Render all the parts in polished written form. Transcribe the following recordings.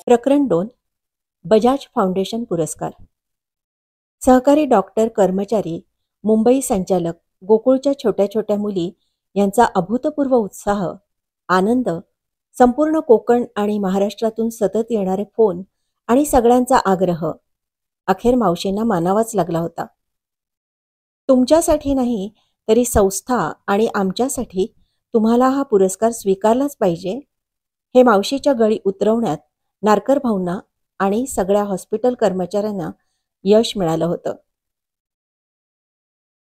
प्रकरण 2. बजाज फाउंडेशन पुरस्कार. सहकारी डॉक्टर, कर्मचारी, मुंबई संचालक, गोकुळच्या छोट्या छोट्या मुली यांचा अभूतपूर्व उत्साह, आनंद, संपूर्ण कोकण आणि महाराष्ट्रातून सतत येणारे फोन आणि सगळ्यांचा आग्रह अखेर मावशींना मानावाच लागला होता. तुमच्यासाठी नाही तरी संस्था आणि आमच्यासाठी तुम्हाला हा पुरस्कार स्वीकारलाच पाहिजे, हे मावशीच्या गळी उतरवण्यात नारकर भाऊंना आणि सगळ्या हॉस्पिटल कर्मचाऱ्यांना यश मिळालं होतं.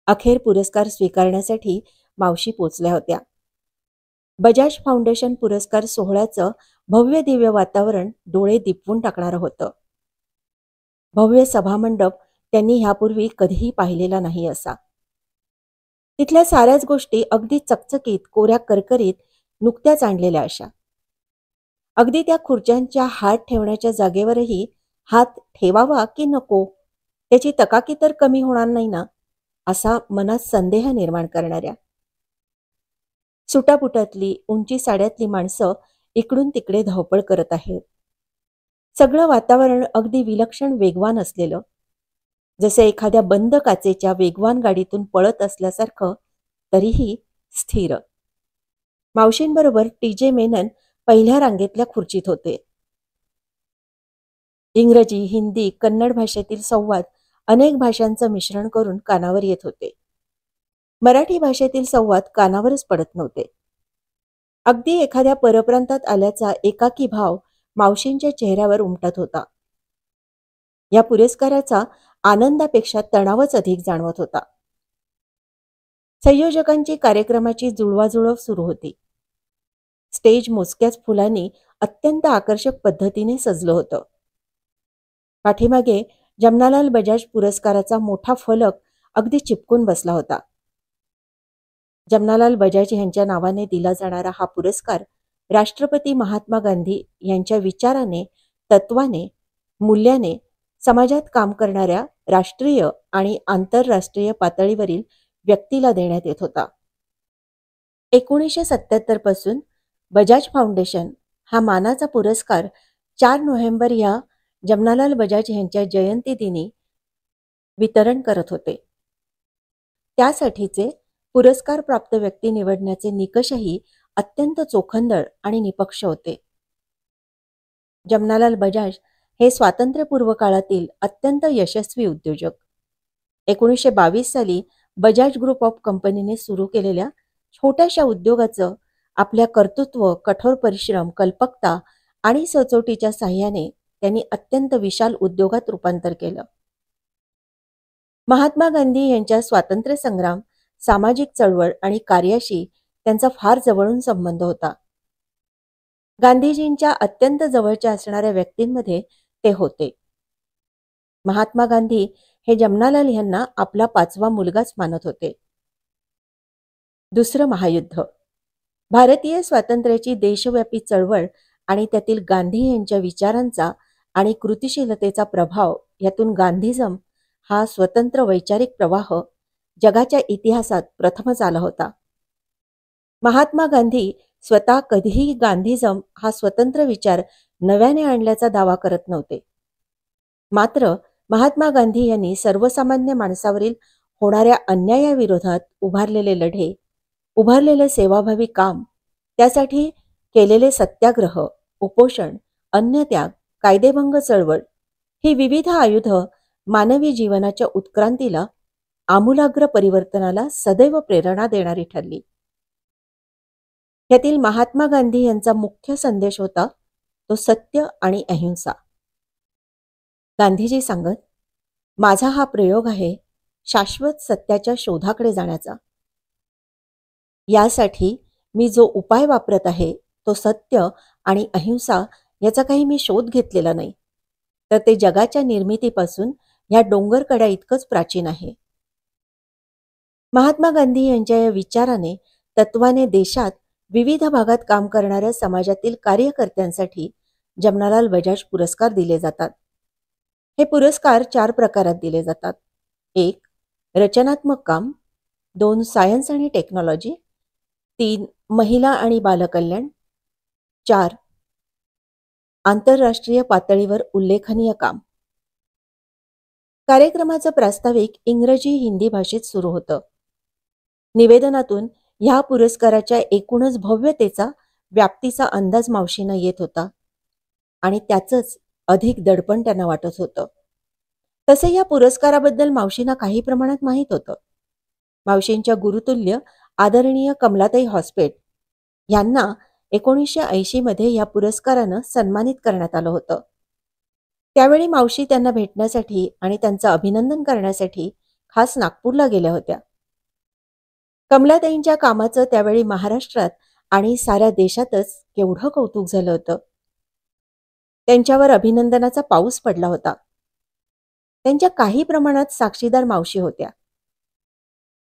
अखेर पुरस्कार स्वीकारण्यासाठी मावशी पोचल्या होत्या. बजाज फाउंडेशन पुरस्कार सोहळ्याचं भव्य दिव्य वातावरण डोळे दिपवून टाकणारं होतं. भव्य सभामंडप त्यांनी ह्यापूर्वी कधीही पाहिलेला नाही असा. तिथल्या साऱ्याच गोष्टी अगदी चकचकीत, कोऱ्या करकरीत, नुकत्याच आणलेल्या अशा. अगदी त्या खुर्च्यांच्या हात ठेवण्याच्या जागेवरही हात ठेवावा की नको त्याची तकाकी तर कमी होणार नाही ना, असा मनात संदेह निर्माण करणाऱ्या. सुटापुटातली, उंची साड्यातली माणसं इकडून तिकडे धावपळ करत आहेत. सगळं वातावरण अगदी विलक्षण वेगवान असलेलं, जसे एखाद्या बंद काचेच्या वेगवान गाडीतून पळत असल्यासारखं, तरीही स्थिर. मावशींबरोबर टी.जे. मेनन पहिल्या रांगेतल्या खुर्चीत होते. इंग्रजी, हिंदी, कन्नड भाषेतील संवाद अनेक भाषांचं मिश्रण करून कानावर येत होते. मराठी भाषेतील संवाद कानावरच पडत नव्हते. अगदी एखाद्या परप्रांतात आल्याचा एकाकी भाव मावशींच्या चेहऱ्यावर उमटत होता. या पुरस्काराचा आनंदापेक्षा तणावच अधिक जाणवत होता. संयोजकांची कार्यक्रमाची जुळवाजुळव सुरू होती. स्टेज मोजक्याच फुलांनी अत्यंत आकर्षक पद्धतीने सजलं होतं. पाठीमागे जमनालाल बजाज पुरस्काराचा मोठा फलक अगदी चिपकून बसला होता. जमनालाल बजाज यांच्या नावाने दिला जाणारा हा पुरस्कार राष्ट्रपती महात्मा गांधी यांच्या विचाराने, तत्वाने, मूल्याने समाजात काम करणाऱ्या राष्ट्रीय आणि आंतरराष्ट्रीय पातळीवरील व्यक्तीला देण्यात येत होता. 1977 पासून बजाज फाउंडेशन हा मानाचा पुरस्कार 4 नोव्हेंबर या जमनालाल बजाज यांच्या जयंती दिनी वितरण करत होते. त्यासाठीचे पुरस्कार प्राप्त व्यक्ती निवडण्याचे निकषही अत्यंत चोखंदळ आणि निपक्ष होते. जमनालाल बजाज हे स्वातंत्र्यपूर्व काळातील अत्यंत यशस्वी उद्योजक. 1922 साली बजाज ग्रुप ऑफ कंपनीने सुरू केलेल्या छोट्याशा उद्योगाचं आपल्या कर्तृत्व, कठोर परिश्रम, कल्पकता आणि सचोटीच्या साह्याने त्यांनी अत्यंत विशाल उद्योगात रूपांतर केलं. महात्मा गांधी यांच्या स्वातंत्र्य संग्राम, सामाजिक चळवळ आणि कार्याशी त्यांचा फार जवळून संबंध होता. गांधीजींच्या अत्यंत जवळच्या असणाऱ्या व्यक्तींमध्ये ते होते. महात्मा गांधी हे जमनालाल यांना आपला 5वा मुलगाच मानत होते. दुसरं महायुद्ध, भारतीय स्वातंत्र्याची देशव्यापी चळवळ आणि त्यातील गांधी यांच्या विचारांचा आणि कृतिशीलतेचा प्रभाव, यातून गांधीजम हा स्वतंत्र वैचारिक प्रवाह जगाच्या इतिहासात प्रथमच आला होता. महात्मा गांधी स्वतः कधीही गांधीजम हा स्वतंत्र विचार नव्याने आणल्याचा दावा करत नव्हते. मात्र महात्मा गांधी यांनी सर्वसामान्य माणसावरील होणाऱ्या अन्यायाविरोधात उभारलेले लढे, उभारलेले सेवाभावी काम, त्यासाठी केलेले सत्याग्रह, उपोषण, अन्नत्याग, कायदेभंग चळवळ ही विविध आयुधं मानवी जीवनाच्या उत्क्रांतीला, आमूलाग्र परिवर्तनाला सदैव प्रेरणा देणारी ठरली. यातील महात्मा गांधी यांचा मुख्य संदेश होता तो सत्य आणि अहिंसा. गांधीजी सांगत, माझा हा प्रयोग आहे शाश्वत सत्याच्या शोधाकडे जाण्याचा. यासाठी मी जो उपाय वापरत आहे तो सत्य आणि अहिंसा याचा काही मी शोध घेतलेला नाही, तर ते जगाच्या निर्मितीपासून ह्या डोंगरकड्या इतकंच प्राचीन आहे. महात्मा गांधी यांच्या या विचाराने, तत्वाने देशात विविध भागात काम करणाऱ्या समाजातील कार्यकर्त्यांसाठी जमनालाल बजाज पुरस्कार दिले जातात. हे पुरस्कार 4 प्रकारात दिले जातात. 1. रचनात्मक काम, 2. सायन्स आणि टेक्नॉलॉजी, 3. महिला आणि बालकल्याण, 4. आंतरराष्ट्रीय पातळीवर उल्लेखनीय काम. कार्यक्रमाचं प्रास्ताविक इंग्रजी हिंदी भाषेत सुरू होतं. निवेदनातून ह्या पुरस्काराच्या एकूणच भव्यतेचा, व्याप्तीचा अंदाज मावशींना येत होता आणि त्याचंच अधिक दडपण त्यांना वाटत होतं. तसे या पुरस्काराबद्दल मावशींना काही प्रमाणात माहीत होतं. मावशींच्या गुरुतुल्य आदरणीय कमलाताई हॉस्पेट यांना 1980 मध्ये या पुरस्कारानं सन्मानित करण्यात आलं होतं. त्यावेळी मावशी त्यांना भेटण्यासाठी आणि त्यांचं अभिनंदन करण्यासाठी खास नागपूरला गेल्या होत्या. कमलाताईंच्या कामाचं त्यावेळी महाराष्ट्रात आणि साऱ्या देशातच केवढं कौतुक झालं होतं. त्यांच्यावर अभिनंदनाचा पाऊस पडला होता. त्यांच्या काही प्रमाणात साक्षीदार मावशी होत्या.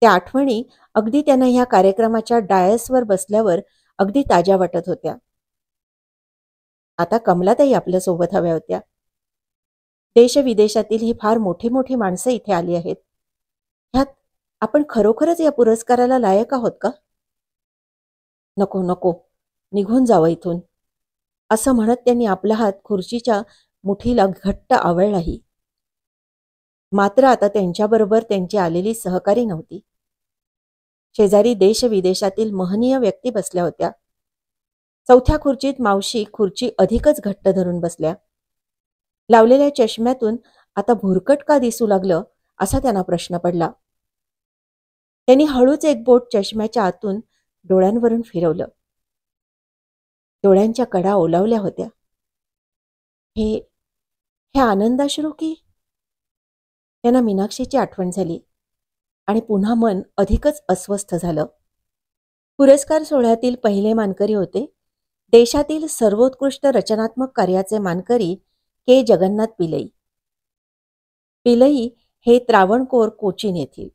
त्या आठवणी अगदी त्यांना ह्या कार्यक्रमाच्या डायसवर बसल्यावर अगदी ताज्या वाटत होत्या. आता कमलाताई आपल्या सोबत हव्या होत्या. देशविदेशातील ही फार मोठी मोठी माणसं इथे आली आहेत. ह्यात आपण खरोखरच या पुरस्काराला लायक आहोत का? नको नको, निघून जावं इथून, असं म्हणत त्यांनी आपला हात खुर्चीच्या मुठीला घट्ट आवळलाही. मात्र आता त्यांच्याबरोबर त्यांची आलेली सहकारी नव्हती. शेजारी देशविदेशातील महनीय व्यक्ती बसल्या होत्या. चौथ्या खुर्चीत मावशी खुर्ची अधिकच घट्ट धरून बसल्या. लावलेल्या चष्म्यातून आता भुरकट का दिसू लागलं असा त्यांना प्रश्न पडला. त्यांनी हळूच एक बोट चष्म्याच्या आतून डोळ्यांवरून फिरवलं. डोळ्यांच्या कडा ओलावल्या होत्या. हे हे आनंदाश्रू की? त्यांना मीनाक्षीची आठवण झाली आणि पुन्हा मन अधिकच अस्वस्थ झालं. पुरस्कार सोहळ्यातील पहिले मानकरी होते देशातील सर्वोत्कृष्ट रचनात्मक कार्याचे मानकरी के जगन्नाथ पिलई. पिलई हे त्रावणकोर कोचीन येथील.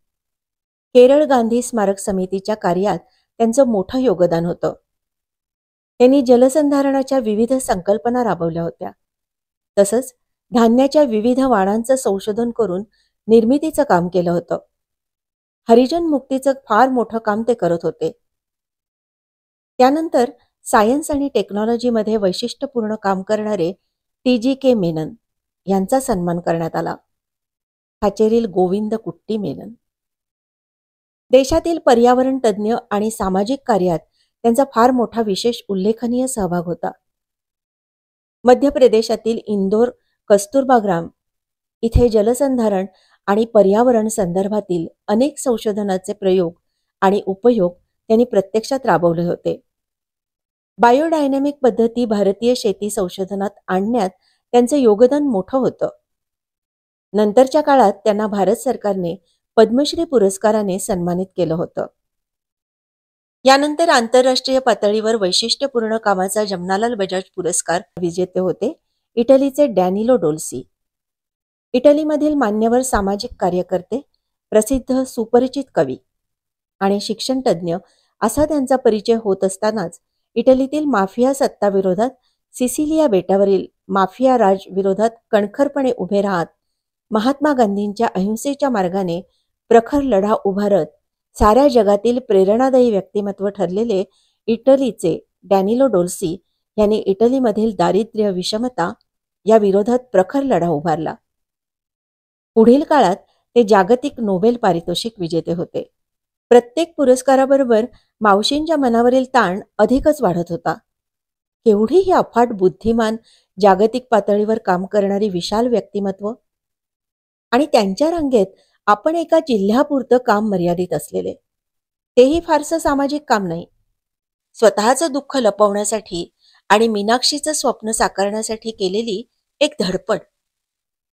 केरळ गांधी स्मारक समितीच्या कार्यात त्यांचं मोठं योगदान होतं. त्यांनी जलसंधारणाच्या विविध संकल्पना राबवल्या होत्या. तसंच धान्याच्या विविध वाणांचं संशोधन करून निर्मितीचं काम केलं होतं. हरिजन मुक्तीचं फार मोठं काम ते करत होते. त्यानंतर सायन्स आणि टेक्नॉलॉजीमध्ये वैशिष्ट्यपूर्ण काम करणारे TGK मेनन यांचा सन्मान करण्यात आला. हाचेरील गोविंद कुट्टी मेनन. देशातील पर्यावरण तज्ज्ञ आणि सामाजिक कार्यात त्यांचा फार मोठा विशेष उल्लेखनीय सहभाग होता. मध्य प्रदेशातील इंदोर कस्तुरबा ग्राम इथे जलसंधारण आणि पर्यावरण संदर्भातील अनेक संशोधनाचे प्रयोग आणि उपयोग त्यांनी प्रत्यक्षात राबवले होते. बायोडायनॅमिक पद्धती भारतीय शेती संशोधनात आणण्यात त्यांचं योगदान मोठं होतं. नंतरच्या काळात त्यांना भारत सरकारने पद्मश्री पुरस्काराने सन्मानित केलं होतं. यानंतर आंतरराष्ट्रीय पातळीवर वैशिष्ट्यपूर्ण कामाचा जमनालाल बजाज पुरस्कार विजेते होते इटलीचे डॅनिलो डोल्सी. इटलीमधील मान्यवर सामाजिक कार्यकर्ते, प्रसिद्ध सुपरिचित कवी आणि शिक्षणतज्ज्ञ असा त्यांचा परिचय होत असतानाच इटलीतील माफिया सत्ताविरोधात सिसिलिया बेटावरील माफिया राज विरोधात कणखरपणे उभे राहत महात्मा गांधींच्या अहिंसेच्या मार्गाने प्रखर लढा उभारत साऱ्या जगातील प्रेरणादायी व्यक्तिमत्व ठरलेले इटलीचे डॅनिलो डोल्सी यांनी इटलीमधील दारिद्र्य विषमता या विरोधात प्रखर लढा उभारला. पुढील काळात ते जागतिक नोबेल पारितोषिक विजेते होते. प्रत्येक पुरस्काराबरोबर मावशींच्या मनावरील ताण अधिकच वाढत होता. केवढी ही अफाट बुद्धिमान, जागतिक पातळीवर काम करणारी विशाल व्यक्तिमत्व आणि त्यांच्या रांगेत आपण एका जिल्ह्यापुरतं काम मर्यादित असलेले, तेही फारसं सामाजिक काम नाही. स्वतःचं दुःख लपवण्यासाठी आणि मीनाक्षीचं स्वप्न साकारण्यासाठी केलेली एक धडपड.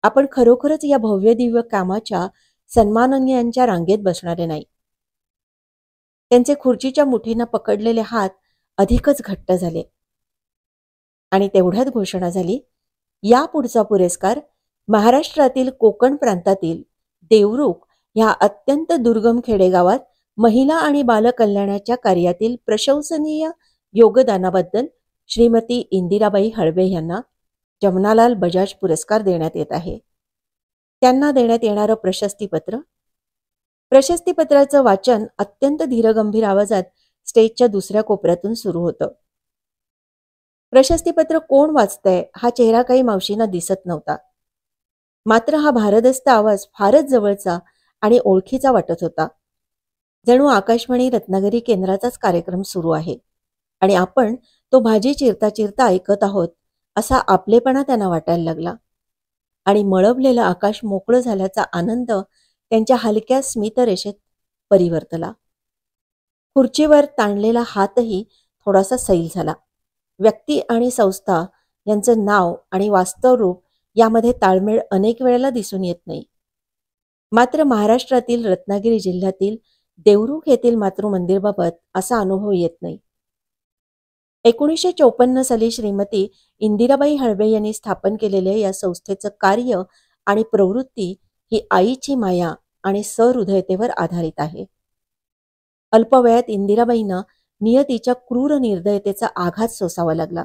आपण खरोखरच या भव्य दिव्य कामाच्या सन्माननीयांच्या रांगेत बसणारे नाही. त्यांचे खुर्चीच्या मुठीनं पकडलेले हात अधिकच घट्ट झाले आणि तेवढ्यात घोषणा झाली, या पुढचा पुरस्कार महाराष्ट्रातील कोकण प्रांतातील देवरुख ह्या अत्यंत दुर्गम खेडेगावात महिला आणि बालकल्याणाच्या कार्यातील प्रशंसनीय योगदानाबद्दल श्रीमती इंदिराबाई हळबे यांना जमनालाल बजाज पुरस्कार देण्यात येत आहे. त्यांना देण्यात येणारं प्रशस्तीपत्राचं वाचन अत्यंत धीरगंभीर आवाजात स्टेजच्या दुसऱ्या कोपऱ्यातून सुरू होतं. प्रशस्तीपत्र कोण वाचतंय हा चेहरा काही मावशींना दिसत नव्हता. मात्र हा भारदस्त आवाज फारच जवळचा आणि ओळखीचा वाटत होता. जणू आकाशवाणी रत्नागिरी केंद्राचाच कार्यक्रम सुरू आहे आणि आपण तो भाजी चिरता चिरता ऐकत आहोत, असा आपलेपणा त्यांना वाटायला लागला. आणि मळबलेलं आकाश मोकळं झाल्याचा आनंद त्यांच्या हलक्या स्मितरेषेत परिवर्तला. खुर्चीवर ताणलेला हातही थोडासा सैल झाला. व्यक्ती आणि संस्था यांचं नाव आणि वास्तव रूप यामध्ये ताळमेळ अनेक वेळेला दिसून येत नाही. मात्र महाराष्ट्रातील रत्नागिरी जिल्ह्यातील देवरुख येथील मातृमंदिरबाबत असा अनुभव येत नाही. 1954 साली श्रीमती इंदिराबाई हळबे यांनी स्थापन केलेल्या या संस्थेचं कार्य आणि प्रवृत्ती ही आईची माया आणि सहृदयतेवर आधारित आहे. अल्पवयात इंदिराबाईंना नियतीच्या क्रूर निर्दयतेचा आघात सोसावा लागला.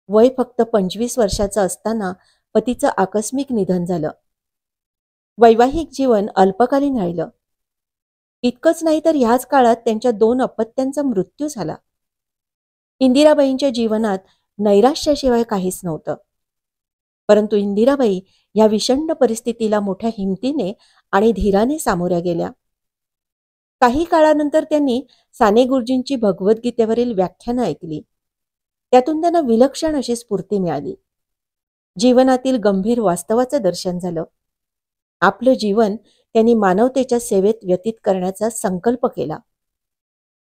वय फक्त 25 वर्षाचं असताना पतीचं आकस्मिक निधन झालं. वैवाहिक जीवन अल्पकालीन राहिलं. इतकंच नाही तर ह्याच काळात त्यांच्या 2 अपत्यांचा मृत्यू झाला. इंदिराबाईंच्या जीवनात नैराश्याशिवाय काहीच नव्हतं. परंतु इंदिराबाई या विषण्ण परिस्थितीला मोठ्या हिमतीने आणि धीराने सामोऱ्या गेल्या. काही काळानंतर त्यांनी साने गुरुजींची भगवद्गीतेवरील व्याख्यानं ऐकली. त्यातून त्यांना विलक्षण अशी स्फूर्ती मिळाली. जीवनातील गंभीर वास्तवाचं दर्शन झालं. आपलं जीवन त्यांनी मानवतेच्या सेवेत व्यतीत करण्याचा संकल्प केला.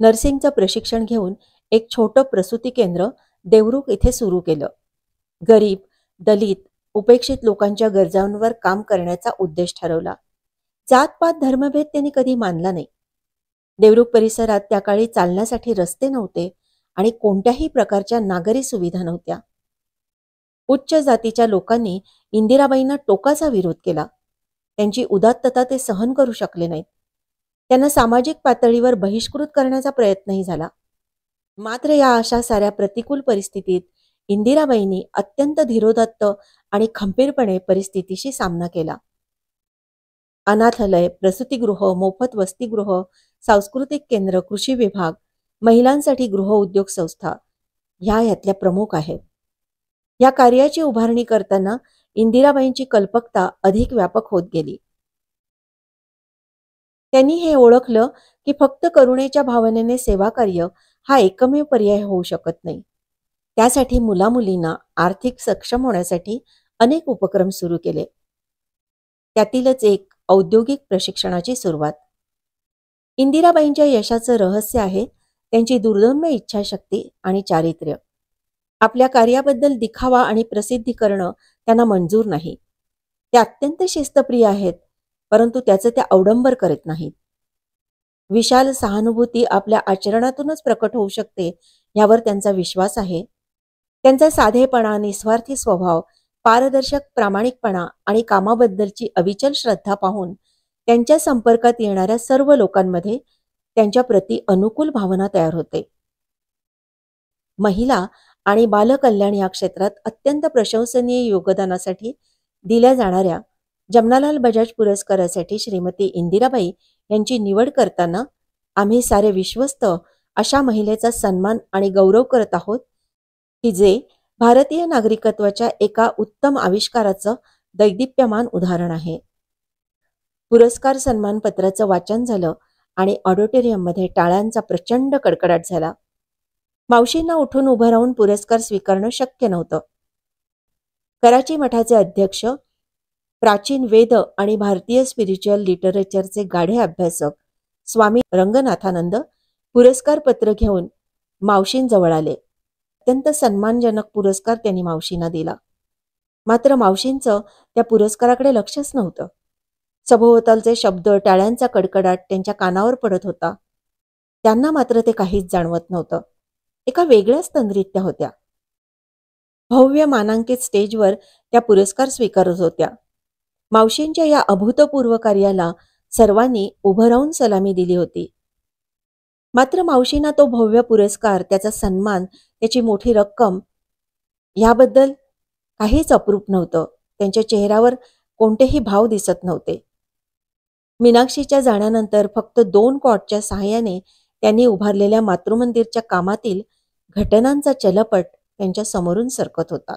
नर्सिंगचं प्रशिक्षण घेऊन एक छोटं प्रसूती केंद्र देवरुख इथे सुरू केलं. गरीब, दलित, उपेक्षित लोकांच्या गरजांवर काम करण्याचा उद्देश ठरवला. जातपात धर्मभेद त्यांनी कधी मानला नाही. देवरुख परिसरात त्या काळी चालण्यासाठी रस्ते नव्हते आणि कोणत्याही प्रकारच्या नागरी सुविधा नव्हत्या. उच्च जातीच्या लोकांनी इंदिराबाईंना टोकाचा विरोध केला. त्यांची उदात्तता ते सहन करू शकले नाहीत. त्यांना सामाजिक पातळीवर बहिष्कृत करण्याचा प्रयत्नही झाला. मात्र या अशा साऱ्या प्रतिकूल परिस्थितीत इंदिराबाईंनी अत्यंत धीरोदात्त आणि खंबीरपणे परिस्थितीशी सामना केला. अनाथालय, प्रसूतीगृह, मोफत वसतिगृह, सांस्कृतिक केंद्र, कृषी विभाग, महिलांसाठी गृह उद्योग संस्था ह्या यातल्या प्रमुख आहेत. या कार्याची उभारणी करताना इंदिराबाईंची कल्पकता अधिक व्यापक होत गेली. त्यांनी हे ओळखलं की फक्त करुणेच्या भावनेने सेवा कार्य हा एकमेव पर्याय होऊ शकत नाही. त्यासाठी मुलामुलींना आर्थिक सक्षम होण्यासाठी अनेक उपक्रम सुरू केले. त्यातीलच एक औद्योगिक प्रशिक्षणाची सुरुवात. इंदिराबाईंच्या यशाचं रहस्य आहे त्यांची दुर्दम्य इच्छाशक्ती आणि चारित्र्य. आपल्या कार्याबद्दल दिखावा आणि प्रसिद्धी करणं त्यांना मंजूर नाही. ते अत्यंत शिस्तप्रिय आहेत, परंतु त्याचं ते अवडंबर करत नाहीत. विशाल सहानुभूती आपल्या आचरणातूनच प्रकट होऊ शकते यावर त्यांचा विश्वास आहे. त्यांचा साधेपणा, निस्वार्थी स्वभाव, पारदर्शक प्रामाणिकपणा आणि कामाबद्दलची अविचल श्रद्धा पाहून त्यांच्या संपर्कात येणाऱ्या सर्व लोकांमध्ये त्यांच्या प्रती अनुकूल भावना तयार होते. महिला आणि बालकल्याण या क्षेत्रात अत्यंत प्रशंसनीय योगदानासाठी दिल्या जाणाऱ्या जमनालाल बजाज पुरस्कारासाठी श्रीमती इंदिराबाई यांची निवड करताना आम्ही सारे विश्वस्त अशा महिलेचा सन्मान आणि गौरव करत आहोत की जे भारतीय नागरिकत्वाच्या एका उत्तम आविष्काराचं दैदिप्यमान उदाहरण आहे. पुरस्कार सन्मानपत्राचं वाचन झालं आणि ऑडिटोरियममध्ये टाळ्यांचा प्रचंड कडकडाट झाला. मावशींना उठून उभं राहून पुरस्कार स्वीकारणं शक्य नव्हतं. कराची मठाचे अध्यक्ष, प्राचीन वेद आणि भारतीय स्पिरिच्युअल लिटरेचरचे गाढे अभ्यासक स्वामी रंगनाथानंद पुरस्कार पत्र घेऊन मावशींजवळ आले. अत्यंत सन्मानजनक पुरस्कार त्यांनी मावशींना दिला. मात्र मावशींचं त्या पुरस्काराकडे लक्षच नव्हतं. सभोवतालचे शब्द, टाळ्यांचा कडकडाट त्यांच्या कानावर पडत होता. त्यांना मात्र ते काहीच जाणवत नव्हतं. एका वेगळ्याच तंद्रीत त्या होत्या. भव्य मानांकित स्टेजवर त्या पुरस्कार स्वीकारत होत्या. मावशींच्या या अभूतपूर्व कार्याला सर्वांनी उभं राहून सलामी दिली होती. मात्र मावशींना तो भव्य पुरस्कार, त्याचा सन्मान, त्याची मोठी रक्कम याबद्दल काहीच अप्रूप नव्हतं. त्यांच्या चेहऱ्यावर कोणतेही भाव दिसत नव्हते. मीनाक्षीच्या जाण्यानंतर फक्त 2 कॉटच्या सहाय्याने त्यांनी उभारलेल्या मातृमंदिरच्या कामातील घटनांचा चलपट त्यांच्या समोरून सरकत होता.